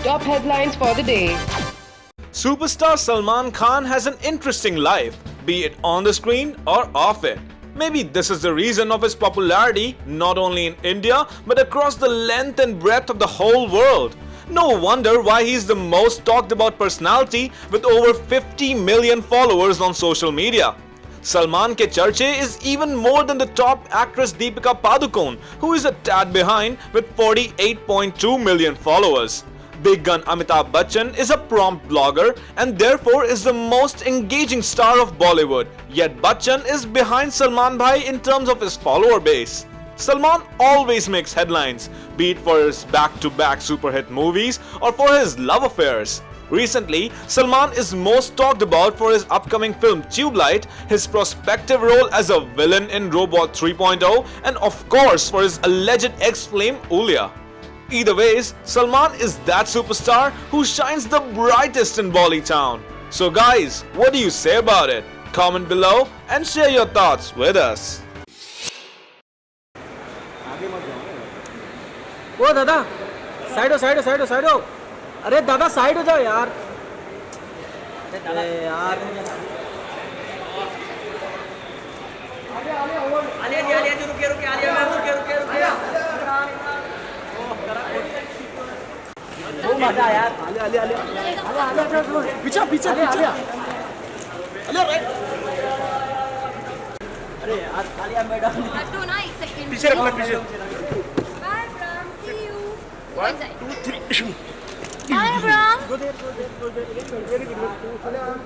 top headlines for the day. Superstar Salman Khan has an interesting life, be it on the screen or off it. Maybe this is the reason of his popularity not only in India but across the length and breadth of the whole world. No wonder why he's the most talked about personality with over 50 million followers on social media. Salman ke charche is even more than the top actress Deepika Padukone, who is a tad behind with 48.2 million followers. Big gun Amitabh Bachchan is a prompt blogger and therefore is the most engaging star of Bollywood. Yet Bachchan is behind Salman Bhai in terms of his follower base. Salman always makes headlines, be it for his back-to-back super hit movies or for his love affairs. Recently, Salman is most talked about for his upcoming film Tubelight, his prospective role as a villain in Robot 3.0, and of course for his alleged ex-flame Ulia. Either ways, Salman is that superstar who shines the brightest in Bolly town. So guys, what do you say about it? Comment below and share your thoughts with us. ओ दादा side हो अरे दादा side हो जाओ यार अरे यार आलिया जो रुके आलिया मैं रुके ओ मजा यार आलिया पीछे आलिया राइट अरे यार आलिया मैडम पीछे रख ले पीछे 1, 2, 3. Bye, Abram. Go there. Very good.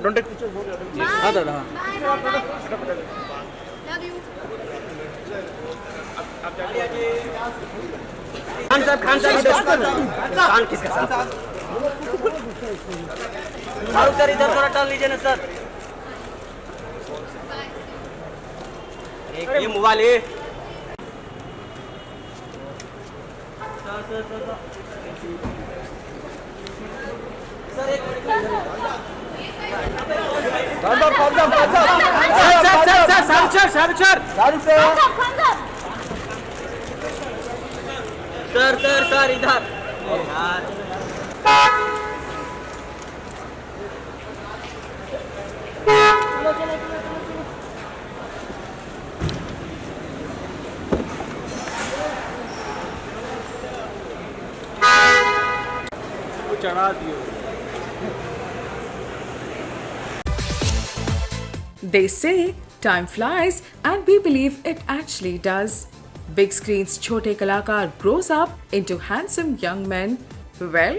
Don't take pictures. Bye. Bye. Love you. Khan साहब किसका साथ? सर इधर थोड़ा टर्न लीजिए ना सर. ये मोबाइल है. सर इधर चढ़ा दियो. They say time flies and we believe it actually does. Big screen's Chote Kalakar grows up into handsome young men. Well,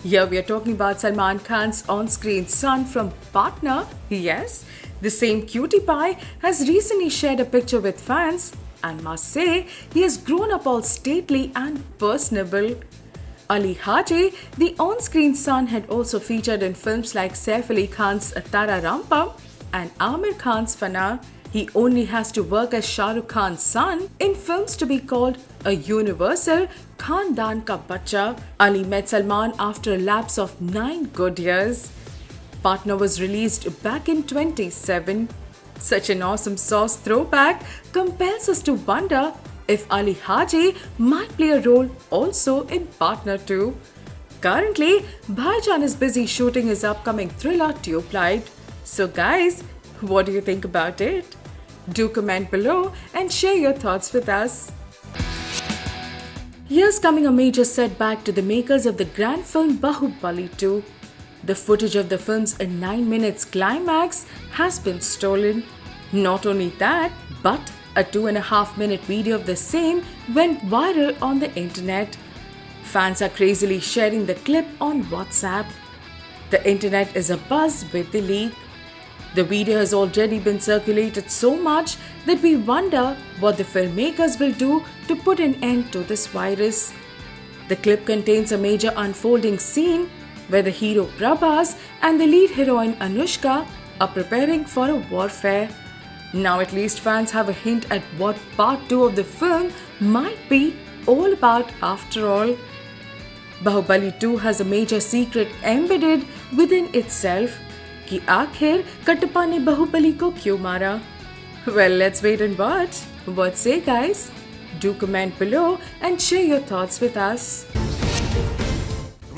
here we are talking about Salman Khan's on-screen son from Patna. Yes, the same cutie pie has recently shared a picture with fans and must say he has grown up all stately and personable. Ali Haji, the on-screen son, had also featured in films like Saif Ali Khan's Tara Rampam and Amir Khan's Fana. He only has to work as Shah Rukh Khan's son in films to be called a universal Khandan Ka Bacha. Ali met Salman after a lapse of 9 good years. Partner was released back in 2007. Such an awesome sauce throwback compels us to wonder if Ali Haji might play a role also in Partner 2. Currently, Bhaijan is busy shooting his upcoming thriller Tubelight. So guys, what do you think about it? Do comment below and share your thoughts with us. Here's coming a major setback to the makers of the grand film Bahubali 2. The footage of the film's 9 minutes climax has been stolen. Not only that, but a 2.5 minute video of the same went viral on the internet. Fans are crazily sharing the clip on WhatsApp. The internet is abuzz with the leak. The video has already been circulated so much that we wonder what the filmmakers will do to put an end to this virus. The clip contains a major unfolding scene where the hero Prabhas and the lead heroine Anushka are preparing for a warfare. Now at least fans have a hint at what part 2 of the film might be all about after all. Bahubali 2 has a major secret embedded within itself. कि आखिर कटप्पा ने बाहुबली को क्यों मारा? Well, let's wait and watch. What say guys? Do comment below and share your thoughts with us.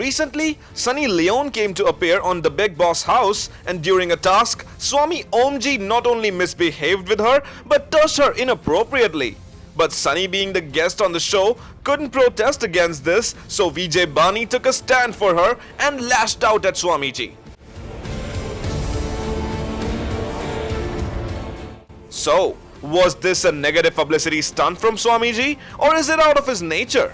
Recently, Sunny Leone came to appear on The Big Boss House, and during a task, Swami Omji not only misbehaved with her but touched her inappropriately. But Sunny, being the guest on the show, couldn't protest against this, so Vijay Bani took a stand for her and lashed out at Swamiji. So, was this a negative publicity stunt from Swamiji, or is it out of his nature?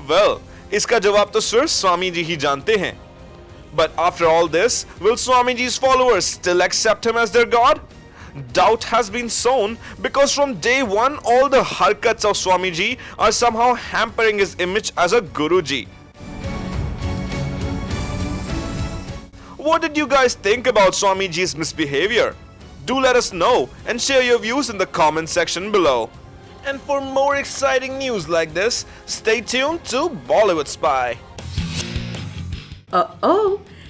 Well, इसका जवाब तो सिर्फ स्वामी जी ही जानते हैं. But after all this, will Swamiji's followers still accept him as their god? Doubt has been sown because from day one, all the harkats of Swamiji are somehow hampering his image as a Guruji. What did you guys think about Swamiji's misbehavior? Do let us know and share your views in the comment section below. And for more exciting news like this, stay tuned to Bollywood Spy.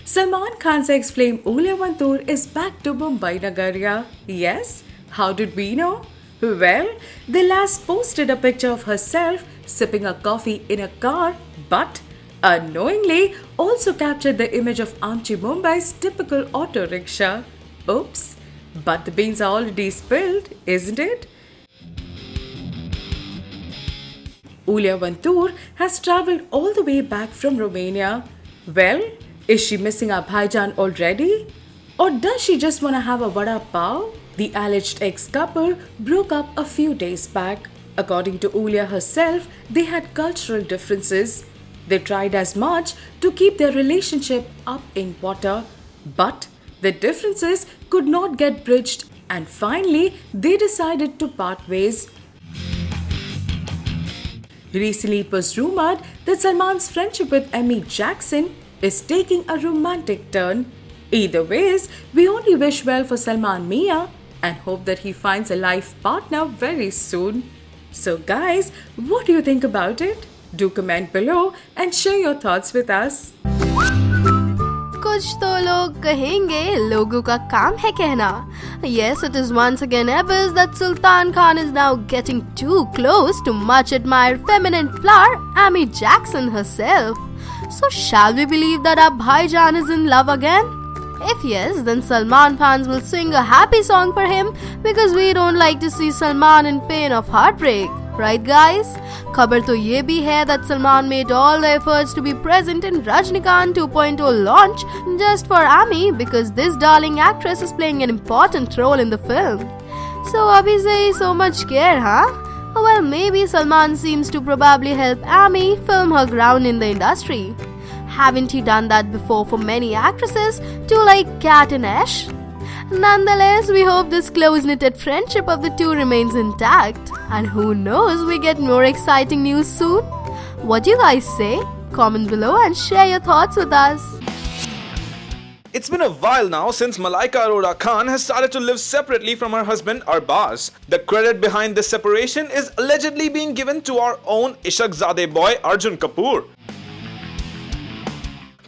Salman Khan's ex-flame Ulya Vantur is back to Mumbai Nagaria. Yes? How did we know? Well, the last posted a picture of herself sipping a coffee in a car, but unknowingly also captured the image of Amchi Mumbai's typical auto rickshaw. Oops, but the beans are already spilled, isn't it? Ulya Vantur has travelled all the way back from Romania. Well, is she missing our Bhaijan already? Or does she just want to have a vada pav? The alleged ex-couple broke up a few days back. According to Ulya herself, they had cultural differences. They tried as much to keep their relationship up in water, but the differences could not get bridged, and finally they decided to part ways. Recently, it was rumored that Salman's friendship with Amy Jackson is taking a romantic turn. Either ways, we only wish well for Salman Mia and hope that he finds a life partner very soon. So guys, what do you think about it? Do comment below and share your thoughts with us. कुछ तो लोग कहेंगे लोगों का काम है कहना. Yes, it is once again evidence that Sultan Khan is now getting too close to much admired feminine flower Amy Jackson herself. So shall we believe that our Bhaijan is in love again? If yes, then Salman fans will sing a happy song for him because we don't like to see Salman in pain of heartbreak. Right guys? खबर तो ये भी है that Salman made all the efforts to be present in Rajnikant 2.0 launch just for Amy because this darling actress is playing an important role in the film. So abhi se hi so much care, huh? Well, maybe Salman seems to probably help Amy film her ground in the industry. Haven't he done that before for many actresses too, like Kat and Ash? Nonetheless, we hope this close-knitted friendship of the two remains intact. And who knows, we get more exciting news soon. What do you guys say? Comment below and share your thoughts with us. It's been a while now since Malaika Arora Khan has started to live separately from her husband Arbaz. The credit behind this separation is allegedly being given to our own Ishaqzade boy Arjun Kapoor.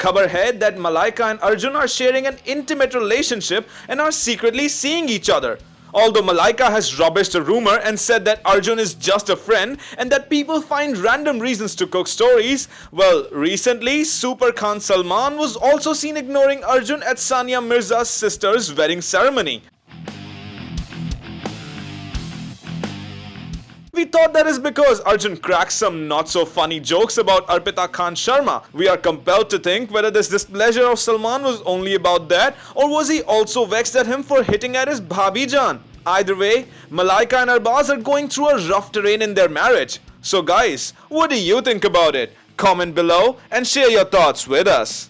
खबर है that Malaika and Arjun are sharing an intimate relationship and are secretly seeing each other. Although Malaika has rubbished the rumor and said that Arjun is just a friend and that people find random reasons to cook stories, well, recently Super Khan Salman was also seen ignoring Arjun at Sania Mirza's sister's wedding ceremony. We thought that is because Arjun cracks some not so funny jokes about Arpita Khan Sharma. We are compelled to think whether this displeasure of Salman was only about that or was he also vexed at him for hitting at his Bhabhi Jaan. Either way, Malaika and Arbaz are going through a rough terrain in their marriage. So guys, what do you think about it? Comment below and share your thoughts with us.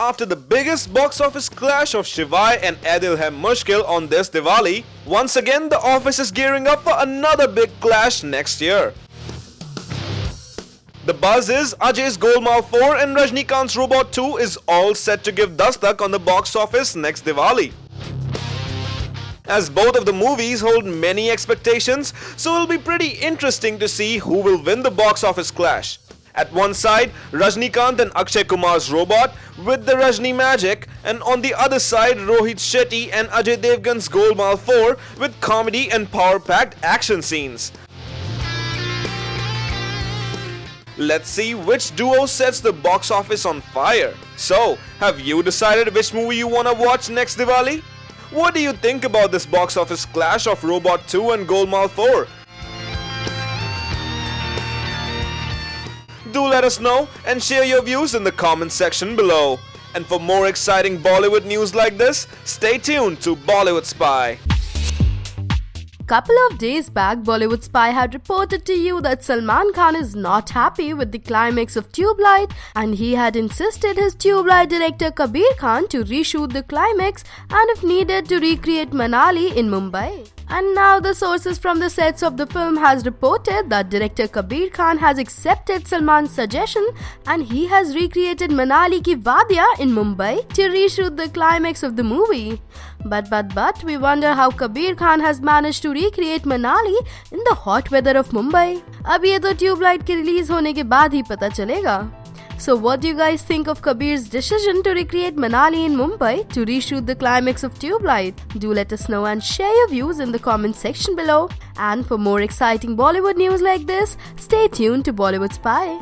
After the biggest box office clash of Shivai and Ae Dil Hai Mushkil on this Diwali, once again the office is gearing up for another big clash next year. The buzz is Ajay's Golmaal 4 and Rajnikant's Robot 2 is all set to give dastak on the box office next Diwali. As both of the movies hold many expectations, so it'll be pretty interesting to see who will win the box office clash. At one side, Rajnikant and Akshay Kumar's Robot with the Rajni magic, and on the other side, Rohit Shetty and Ajay Devgan's Golmaal 4 with comedy and power-packed action scenes. Let's see which duo sets the box office on fire. So, have you decided which movie you wanna watch next Diwali? What do you think about this box office clash of Robot 2 and Golmaal 4? Do let us know and share your views in the comment section below. And for more exciting Bollywood news like this, stay tuned to Bollywood Spy. Couple of days back, Bollywood Spy had reported to you that Salman Khan is not happy with the climax of Tube Light, and he had insisted his Tube Light director Kabir Khan to reshoot the climax and if needed to recreate Manali in Mumbai. And now the sources from the sets of the film has reported that director Kabir Khan has accepted Salman's suggestion and he has recreated Manali ki Wadiya in Mumbai to reshoot the climax of the movie. But we wonder how Kabir Khan has managed to recreate Manali in the hot weather of Mumbai. अब ये तो tubelight के release होने के बाद ही पता चलेगा. So what do you guys think of Kabir's decision to recreate Manali in Mumbai to reshoot the climax of Tube Light? Do let us know and share your views in the comment section below. And for more exciting Bollywood news like this, stay tuned to Bollywood Spy.